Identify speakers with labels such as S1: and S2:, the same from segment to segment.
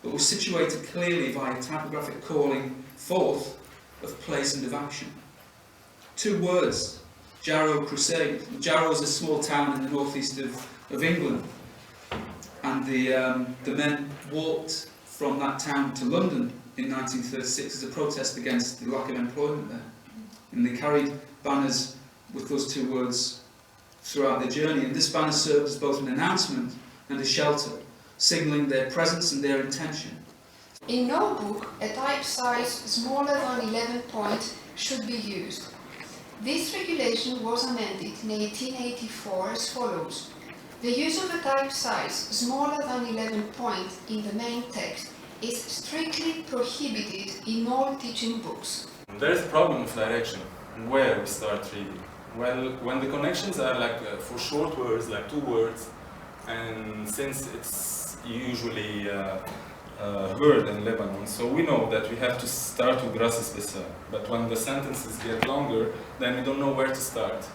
S1: but was situated clearly via typographic calling forth of place and of action. 2 words, Jarrow Crusade. Jarrow is a small town in the northeast of England, and the men walked from that town to London in 1936 as a protest against the lack of employment there. And they carried banners with those 2 words throughout their journey, and this banner served as both an announcement and a shelter, signalling their presence and their intention.
S2: In no book, a type size smaller than 11 point should be used. This regulation was amended in 1884 as follows. The use of a type size smaller than 11 point in the main text is strictly prohibited in all teaching books.
S3: There is a problem of direction, where we start reading. Well, when the connections are like for short words, like 2 words, and since it's usually heard in Lebanon, so we know that we have to start with Gracias Bessa. But when the sentences get longer, then we don't know where to start.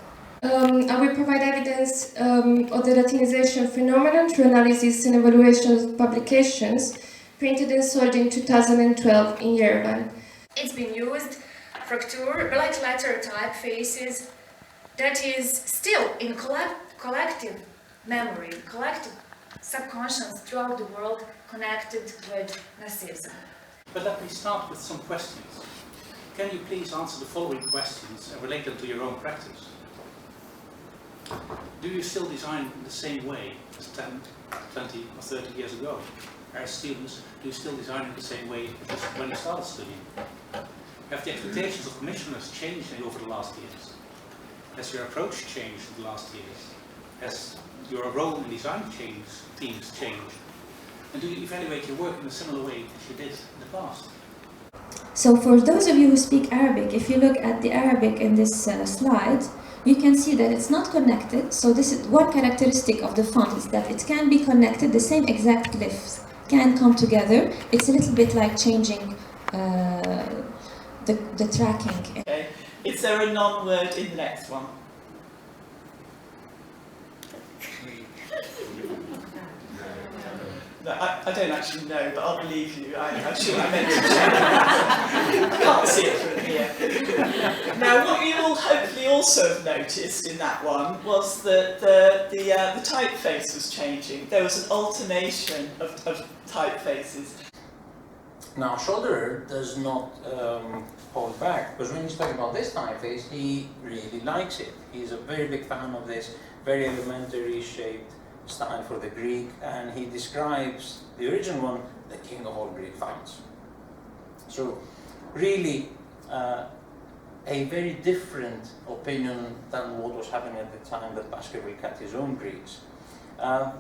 S4: I will provide evidence of the Latinization phenomenon through analysis and evaluation of publications printed and sold in 2012 in Yerevan.
S5: It's been used, fracture, black letter typefaces, that is still in collective memory, collective subconscious throughout the world connected with Nazism.
S6: But let me start with some questions. Can you please answer the following questions and relate them to your own practice? Do you still design in the same way as 10, 20 or 30 years ago? As students, do you still design in the same way as when you started studying? Have the expectations of commissioners changed over the last years? Has your approach changed in the last years? Has your role in design themes changed? And do you evaluate your work in a similar way as you did in the past?
S7: So for those of you who speak Arabic, if you look at the Arabic in this slide, you can see that it's not connected. So this is one characteristic of the font, is that it can be connected, the same exact glyphs can come together. It's a little bit like changing the tracking.
S8: Okay. Is there a non-word in the next one? No, I don't actually know, but I'll believe you. I'm sure I meant to check. I can't see it from here. Now, what you will hopefully also have noticed in that one was that the typeface was changing. There was an alternation of typefaces.
S9: Now, Schroeder does not hold back, because when he's talking about this typeface, he really likes it. He's a very big fan of this very elementary shaped style for the Greek, and he describes the original one, the king of all Greek fonts. So, really, a very different opinion than what was happening at the time that Baskerville cut his own Greeks. The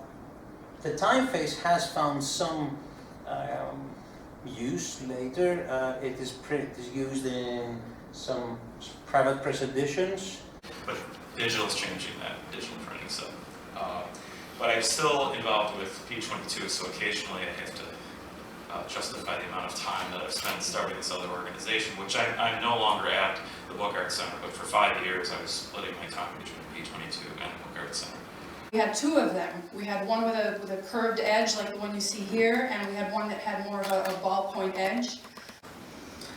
S9: typeface has found some use later. It is used in some private press editions.
S10: But digital is changing that, digital printing stuff. But I'm still involved with P22, so occasionally I have to justify the amount of time that I've spent starting this other organization, which I'm no longer at the Book Arts Center, but for 5 years I was splitting my time between P22 and the Book Arts Center.
S11: We had 2 of them. We had one with a curved edge like the one you see here, and we had one that had more of a ballpoint edge.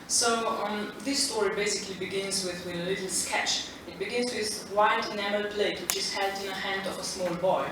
S12: So this story basically begins with a little sketch. It begins with white enamel plate which is held in the hand of a small boy.